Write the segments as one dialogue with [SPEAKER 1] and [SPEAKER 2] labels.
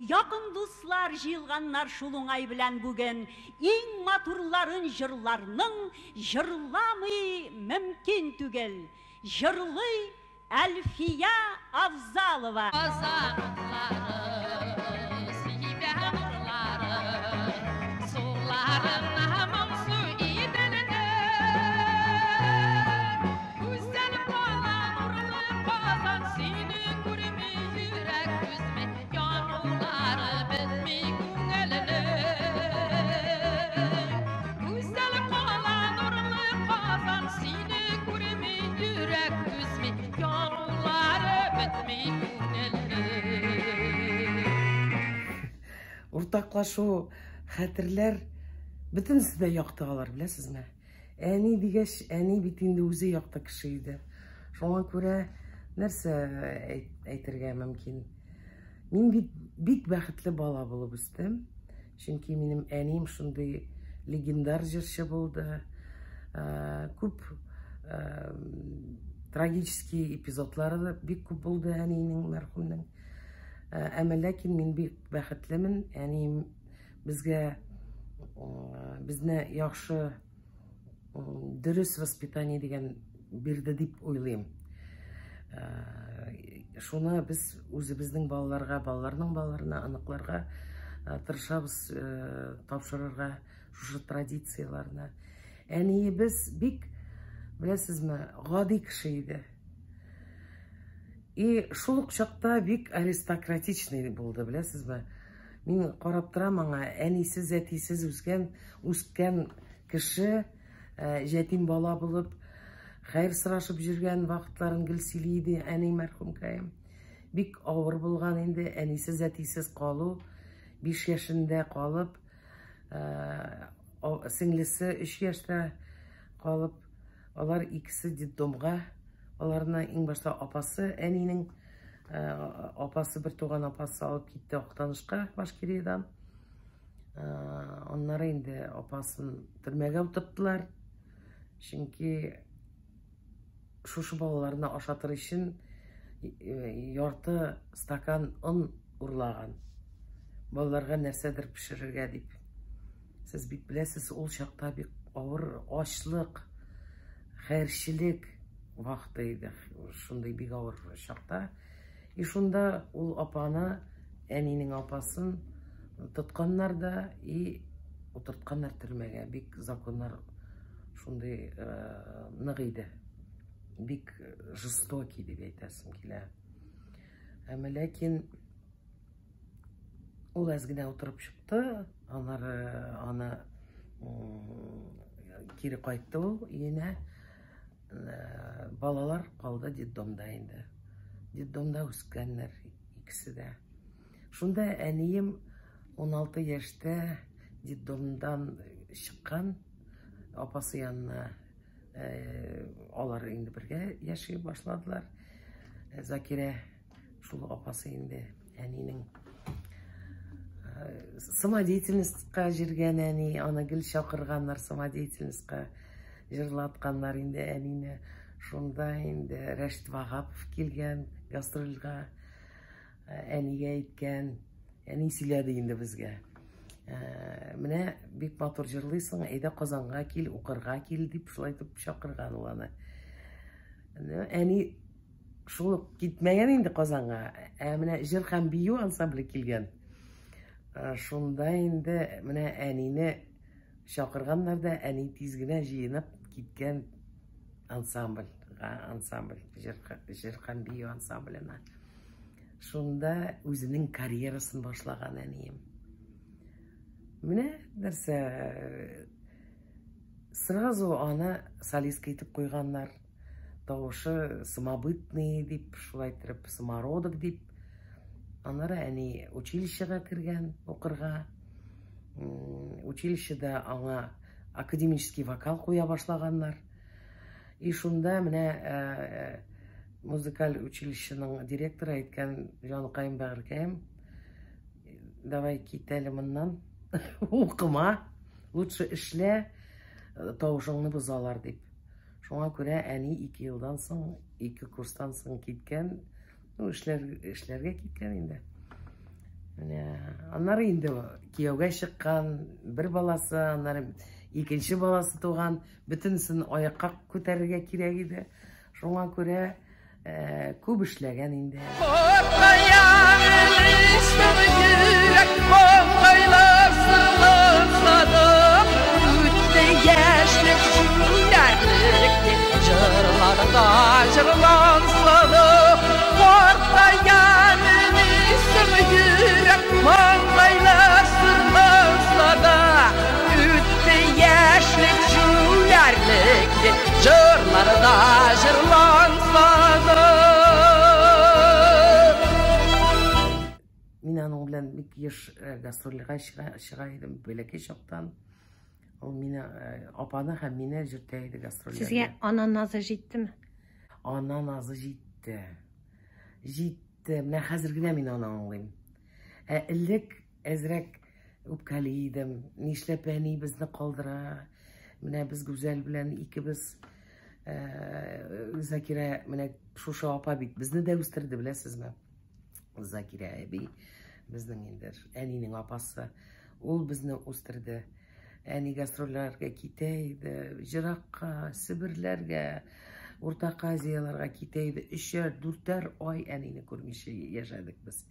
[SPEAKER 1] Yakın dostlar jilganlar şulungay bilen bugün iň matурlарын jırlarının jırlamy mümkin tügel. Jırly Elfiya Avzalova.
[SPEAKER 2] Уртаклашуу, хәтерләр бөтенесе дә яктыгалар, беләсезме? Әни дигәч, әни бит инде үзе якты кеше иде. Шуңа күрә нәрсә әйтергә мөмкин? Мин бик бәхетле бала булып үстем. Чөнки минем әним шундый легендар җырчы булды. Күп трагический эпизодлары да бик күп булды әнинең, мәрхүмнең. Әмма ләкин мин бик бәхетлемен. Әним безне яхшы дөрес воспитание дигән бирде дип уйлыйм. Шуны без үзебезнең балаларга, балаларның балаларына, аныкларга тырышабыз тапшырырга шушы традицияларны. Әниебез бик, беләсезме, гади кеше иде. И шул ук чакта бик аристократичный булды, беләсезме? Мин карап торам аңа, әнисез, әтисез үскән кеше, җәтим бала булып, хәер сорашып жүргән вакытларын гел сөйли иде әни мәрхүмкәем. Бик авыр булган инде әнисез, әтисез калу, 5 яшендә калып, сеңлесе 3 яшьтә калып, алар икесе детдомга. Аларына иң башта апасы, әнинең апасы, бер туган апасы алып китте Актанышка, Башкириядан. Аннары инде апасын төрмәгә утырттылар. Чөнки шушы балаларына ашатыр өчен ярты стакан он урлаган. Балаларга нәрсәдер пешерергә дип. Сез бит беләсез, ул чакта бик авыр ачлык, хәерчелек вакыты иде, шундай бик авыр чакта. И шунда ул апаны, әнинең апасын тотканнар да, и утыртканнар төрмәгә. Бик законнар шундай нык иде. Бик жестокий дип әйтәсем килә. Әмма ләкин ул әз генә утырып чыкты, аны кире кайтты ул өенә. Балалар калды детдомда инде. Детдомда үскәннәр икесе дә. Шунда әнием 16 яшьтә детдомдан чыккан, апасы янына алар инде бергә яши башладылар. Закирә, шул апасы инде әнинең самодеятельностька жүргән әни, аны гел чакырганнар самодеятельностька. Жырлатканнар инде әнине. Шунда инде Рәшит Вагапов килгән гастрольга, әнигә әйткән, әни сөйләде инде безгә. Менә бик матур җырлыйсың, әйдә Казанга кил, укырга кил дип шулай итеп чакырган ул аны. Әни шул китмәгән инде Казанга, менә җыр һәм бию ансамбле килгән. Шунда инде менә әнине чакырганнар да, әни тиз генә җыенып киткән ансамбль, җыр һәм бию ансамблена. Шунда үзенең карьерасын башлаган әнием. Менә нәрсә, сразу аны солистка итеп куйганнар. Тавышы самобытный дип, шулай итеп, самородок дип. Аннары әни училищега кергән, укырга. Училищеда аңа академический вокал куя башлаганнар. И шунда менә музыкаль училищеның директоры әйткән, Җаныкаем Бәгыркәем, давай кит әле моннан, укыма, лучше эшлә, тавышыңны бозалар дип. Шуңа күрә әни 2 елдан соң, 2 курстан соң киткән, эшләргә киткән инде. Аннары инде кияүгә чыккан, бер баласы, аннары икенче баласы туган, бөтенсен аякка күтәрергә кирәк иде. Шуңа күрә күп эшләгән инде. Мин аның белән бик еш гастрольгә чыга идем, бәләкәй чактан. Ул мине апаны һәм мине җөртә иде гастрольгә.
[SPEAKER 3] Сезгә ана назы җиттеме?
[SPEAKER 2] Ана назы җитте. Җитте. Менә хәзер генә мин аны аңлыйм. Элек әзрәк үпкәли идем. Нишләп әни безне калдыра? Менә без Гүзәл белән икебез Закира, менә шушы апа бит безне дә үстерде, беләсезме? Закира әби, безнең инде әнинең апасы. Ул безне үстерде. Әни гастрольләргә китә иде, җыракка, Себерләргә, Урта Азияларга китә иде. 3-4 ай әнине күрмичә яшәдек без.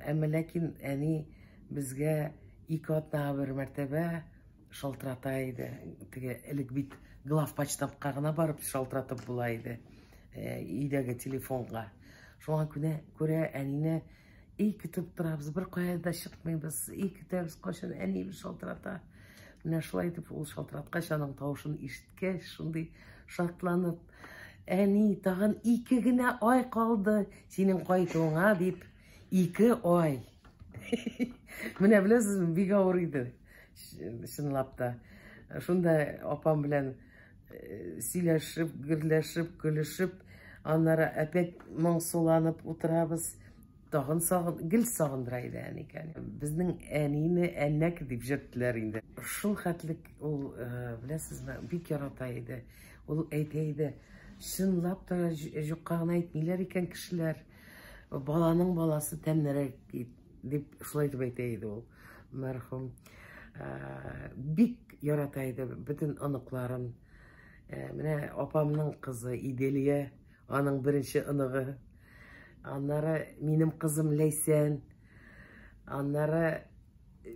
[SPEAKER 2] Әмма ләкин әни безгә 2 атна бер мәртәбә шалтырата иде. Теге элек бит главпочтамтка гына барып шалтыратып була иде. Өйдәге телефонга. Шуңа күрә әнине көтеп торабыз, бер кая да чыкмыйбыз, көтәбез, кайчан әни шалтырата. Менә шулай итеп ул шалтыраткач аның тавышын ишеткәч, шундый шатланып, әни, тагын 2 генә ай калды синең кайтуыңа дип. 2 ай. Менә беләсезме, бик авыр иде. Чынлап та. Шунда апам белән сөйләшеп, гөрләшеп, көлешеп, аннары опять моңсуланып утырабыз. Тагын гел сагындыра иде әни. Безнең әнине әннәк дип җөрттеләр инде. Шул хәтлек ул, беләсезме, бик ярата иде. Ул әйтә иде, чынлап та юкка гына әйтмиләр икән кешеләр. Баланың баласы тәмнәрәк дип шулай дип әйтә иде ул. Мәрхүм. Бик ярата иде бөтен оныкларын. Менә апамның кызы Иделия, аның беренче оныгы. Аннары минем кызым Ләйсән. Аннары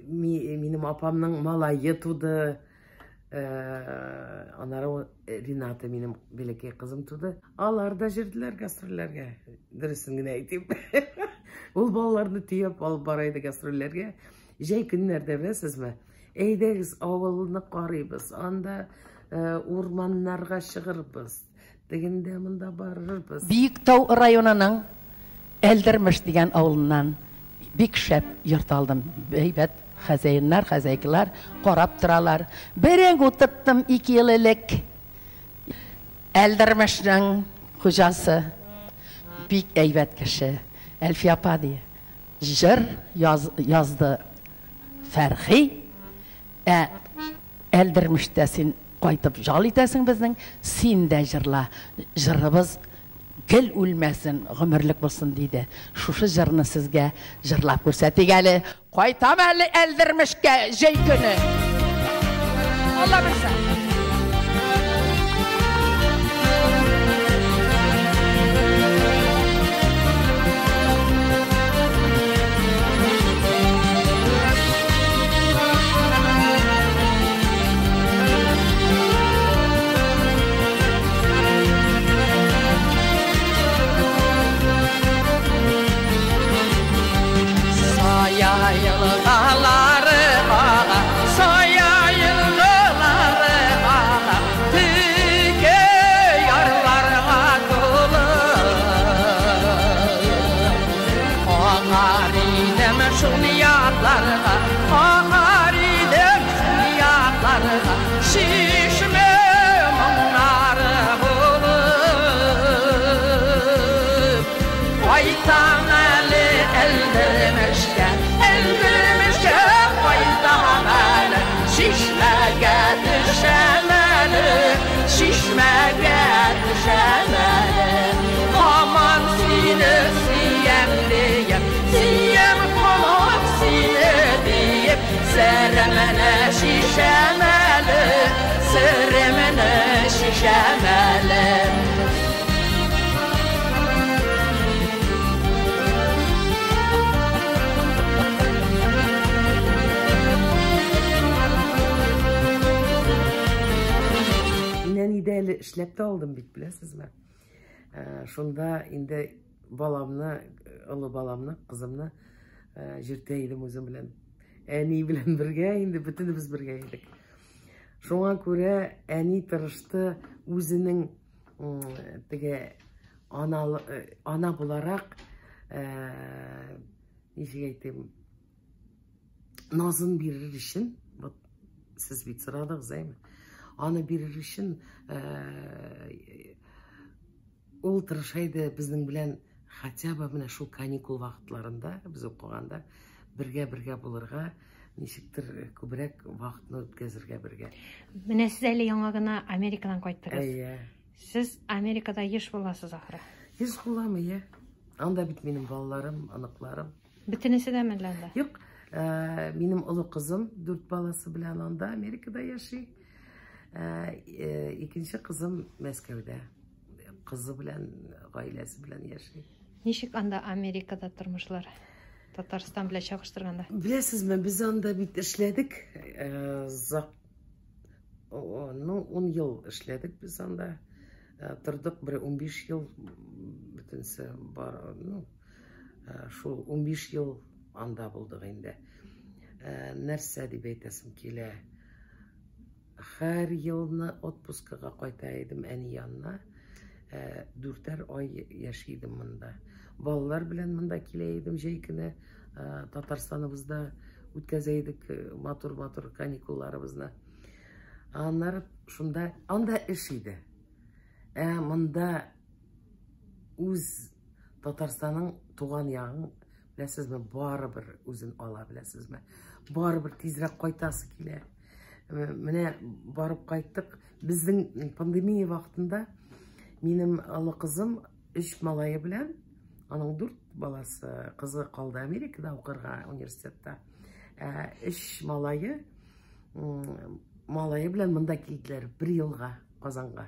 [SPEAKER 2] минем апамның малайы туды. Аннары Рената минем бәләкәй кызым туды. Алар да җөрделәр гастрольләргә. Дөресен генә әйтим. Ул балаларны төяп алып бара иде гастрольләргә. Җәй көннәрдә, беләсезме? Әйдәгез, авылны карыйбыз, анда урманнарга чыгырбыз. Дегендә монда барырбыз.
[SPEAKER 4] Биектау районының Әлдермеш дигән авылыннан бик шәп йорт алдым. Әйбәт хәзәйннәр, хәзәйкалар карап торалар. Берең утырттым 2 ел элек. Әлдермешнең хуҗасы бик әйбәт кеше. Әлфия апа ди. Җыр язды Фәрхи. Әлдермештә син кайтып жал итәсең безнең, син дә җырла. Җырыбыз гел үлмәсен, гомерлек булсын диде. Шушы җырны сезгә җырлап күрсәтик әле. Кайтам әле Әлдермешкә җәй көне. Алла белсә.
[SPEAKER 5] Aman seni siyem diyem
[SPEAKER 4] şişemeli, sırrımını şişemeli.
[SPEAKER 2] Ideali işlepte oldum bit bilesizmi? Şunda indi balamni, ılı balamni, kızımni jirteydim özüm bilen. Ani bilen birge, indi bütün biz birge edik. Şuna göre ani tırıştı özünün ana bularak nişe aytayım, nazın birir işin, siz bit sıradınız değil mi? Ana birir işin ol tırışaydı bizning bilen хотя бы mine şu kanikul vaqtlarında biz oquganda birge bulurga nişiktir köbürek vaqtni ötkazirge birge.
[SPEAKER 3] Mine siz әле яңа гына Америкадан кайттыгыз.
[SPEAKER 2] Әйе.
[SPEAKER 3] Siz Amerikada еш буласыз ахыры.
[SPEAKER 2] Еш буламы, я? Анда бит минем балаларым, аныкларым.
[SPEAKER 3] Бүтүнесе дә мәлләндә.
[SPEAKER 2] Юк, минем улы кызым 4 баласы белән анда Америкада яши. İkinci kızım Мәскәүдә. Kızı белән, гаиләсе белән яши.
[SPEAKER 3] Ничек анда Америкада тормышлар? Татарстан белән чагыштырганда.
[SPEAKER 2] Беләсезме, без анда бит эшләдек. 10 ел эшләдек без анда. Тордык бер 15 ел бүтенсе бар, шул 15 ел анда булдык инде. Нәрсә дип әйтәсем килә? Her yılını отпускага кайта идем әни янына. 4 ай яшидем монда. Балалар белән монда килә идем җәй көне. Татарстаныбызда үткәзә идек матур каникулларыбызны. Аннары шунда анда эш иде. Монда үз Татарстанның туган ягын беләсезме, барыбер үзен ала беләсезме. Барыбер тизрәк кайтасы килә. Менә барып кайттык. Безнең пандемия вакытында минем алы кызым 3 малае белән, аның 4 баласы, кызы калды Америкада укырга университетта. 3 малае белән монда килделәр 1 елга Казанга.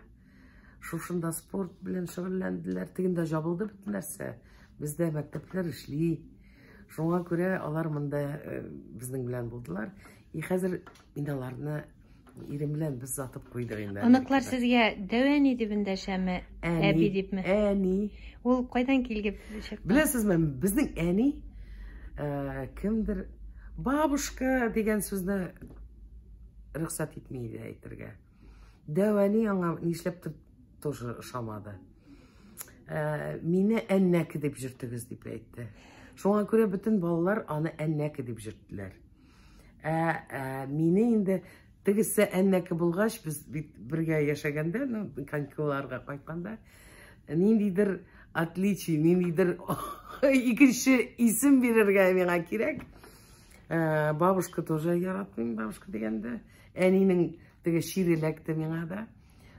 [SPEAKER 2] Шушында спорт белән шөгыльләнделәр. Тегендә жабылды бөтен нәрсә. Бездә мәктәпләр эшли. Шуңа күрә алар монда безнең белән булдылар. Хәзер мин аларны ирем белән без затып куйдык инде.
[SPEAKER 3] Аныклар сезгә дәвәни дип эндәшәме, әби дипме?
[SPEAKER 2] Әни.
[SPEAKER 3] Ул кайдан килгән?
[SPEAKER 2] Беләсезме, безнең әни кемдер бабушка дигән сүзне рөхсәт итми иде әйтергә. Дәвәни аңа нишләптер тоже ошамады. Мине әннәке дип җиртегез дип әйтте. Шуңа күрә бөтен балалар аны әннәке дип җирттеләр. Мине инде тегесе әннәке булгач, без бергә яшәгәндә, каникулларга кайтканда, ниндидер отличие, ниндидер икенче исем бирергә миңа кирәк. Бабушка тоже яратмыйм, бабушка дигәндә. Әнинең теге шире эләкте миңа да.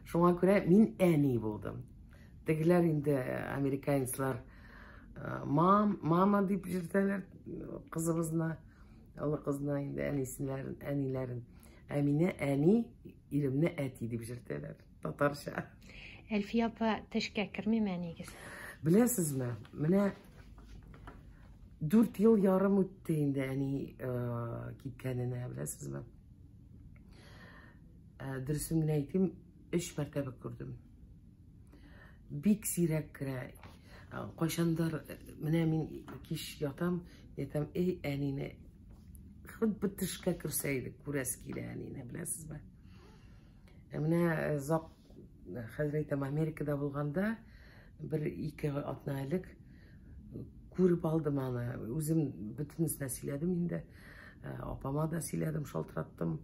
[SPEAKER 2] Шуңа күрә мин әни булдым. Тегеләр инде американецлар мама дип җиртәләр кызыбызны. Алы кызына инде әниләрен. Мине әни, иремне әти дип җиртәләр. Татарча.
[SPEAKER 3] Әлфия апа тешкә кермиме әнигез?
[SPEAKER 2] Беләсезме, менә 4 ел ярым үтте инде әни киткәненә, беләсезме? Дөресен генә әйтим, 3 мәртәбә күрдем. Бик сирәк керә. Кайчандыр менә мин кич ятам, эй әнине Хud бітішке кірсейді, көрәс келі әнейіне, біләсіз бі? Менә зақ, хәзір айтам, Америкада болғанда, 1-2 атна әлік көріп алдым аны. Өзім бүтінісіне сөйледім енді. Апама да сөйледім, шалтыраттым.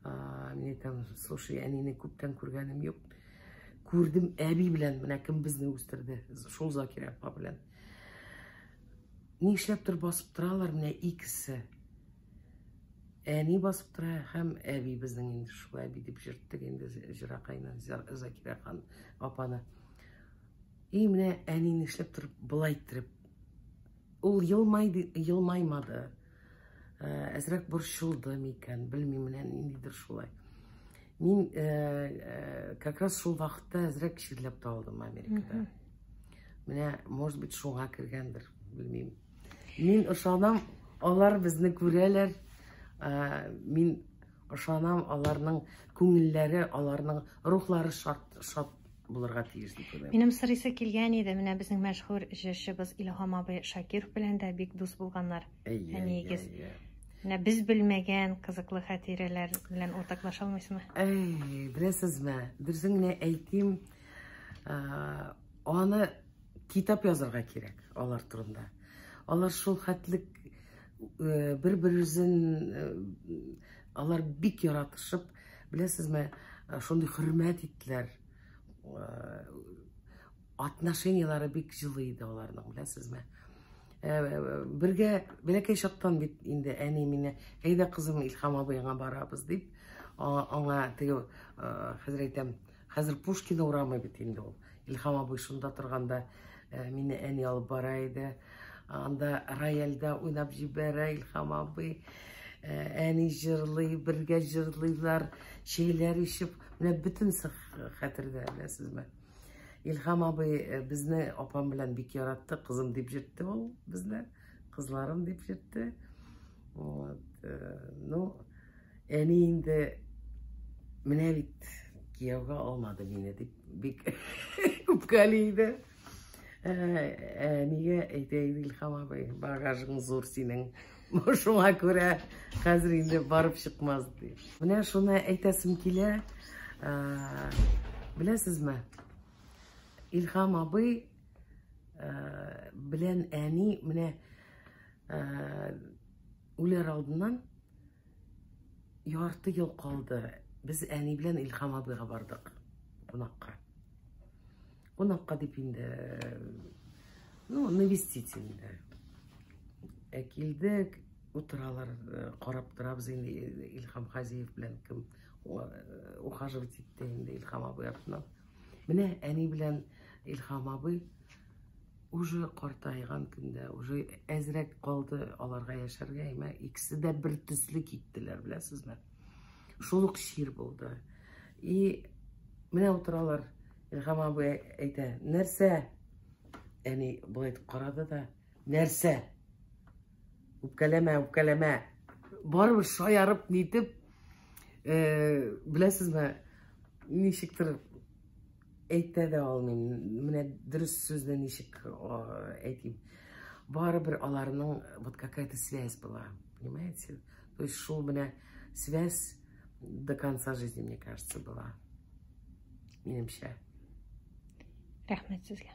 [SPEAKER 2] Мен айтам, слушай, әнейіне көптен көргенім yok. Көрдім әби білән, менә кім бізні өстірді, шол Закир апа білән. Не ішләптір басып тұралар, менә икісі. Әни басып тұра, һәм әби біздің енді шул әби деп жүрттік енді жырақайнан Закира апаны. Менә әнейін ішлеп тұрып, былай тұрып. Ол йылмаймады. әзрәк борчылды микән, белмим, менә ниндидер шулай. Мин как раз шул вакытта әзрәк ширләп тә алдым Америкада. Менә, может быть, шуңа кергәндер, белмим. Мин ышанам, алар безне күрәләр. Мин ышанам, аларның күңелләре, аларның рухлары шат булырга тиеш дип уйлыйм.
[SPEAKER 3] Минем сорыйсы килгән иде, менә безнең мәшһүр җырчыбыз Илһам абый Шакиров белән дә бик дус булганнар. Нигез. Менә без белмәгән кызыклы хатирәләр белән уртаклаша алмыйсызмы?
[SPEAKER 2] Беләсезме, дөресен генә әйтим, аны китап язарга кирәк алар турында. Алар шул хәтлек бер-берсен алар бик яратышып, беләсезме, шундый хөрмәт иттеләр. Отношениялары бик җылы иде аларның, беләсезме. Бергә бәләкәй чактан бит инде әни мине, әйдә кызым Илһам абыйга барабыз дип, аңа теге хәзер әйтәм, хәзер Пушкин урамы бит инде ул. Илһам абый шунда торганда мине әни алып бара иде. Анда рояльда уйнап җибәрә Илһам абый. Әни җырлый, бергә җырлыйлар, чәйләр ичеп, менә бөтенсе хәтердә, беләсезме. Илһам абый безне апам белән бик яратты, кызым дип җитте ул безне, кызларым дип җитте. Әни инде менә бит кияүгә алмады мине дип бик күпкәли иде. Әнигә әйтә иде Илһам абый, багажың зур синең, шуңа күрә хәзер инде барып чыкмас дип. Менә шуны әйтәсем килә, беләсезме? Илһам абый белән әни менә үләр алдыннан ярты ел калды. Без әни белән Илһам абыйга бардык кунакка. Кунакка дип инде, навестить инде. Килдек, утыралар, карап торабыз инде Илһам Хәзиев белән кем ухаживать итте инде Илһам абый артыннан. Менә әни белән Илһам абый уже картайган көндә, уже әзрәк калды аларга яшәргә, икесе дә бер төсле киттеләр, беләсезме? Шул ук шир булды. Менә утыралар, Илһам абый әйтә, нәрсә? Әни булай карады да, нәрсә? Үпкәләмә, үпкәләмә. Барыбер шаярып нитеп, беләсезме, ничектер әйтә дә алмыйм. Менә дөрес сүзне ничек әйтим. Барыбер аларның вот какая-то связь была, понимаете? То есть шул менә связь до конца жизни, мне кажется, была. Минемчә.
[SPEAKER 3] Рәхмәт сезгә.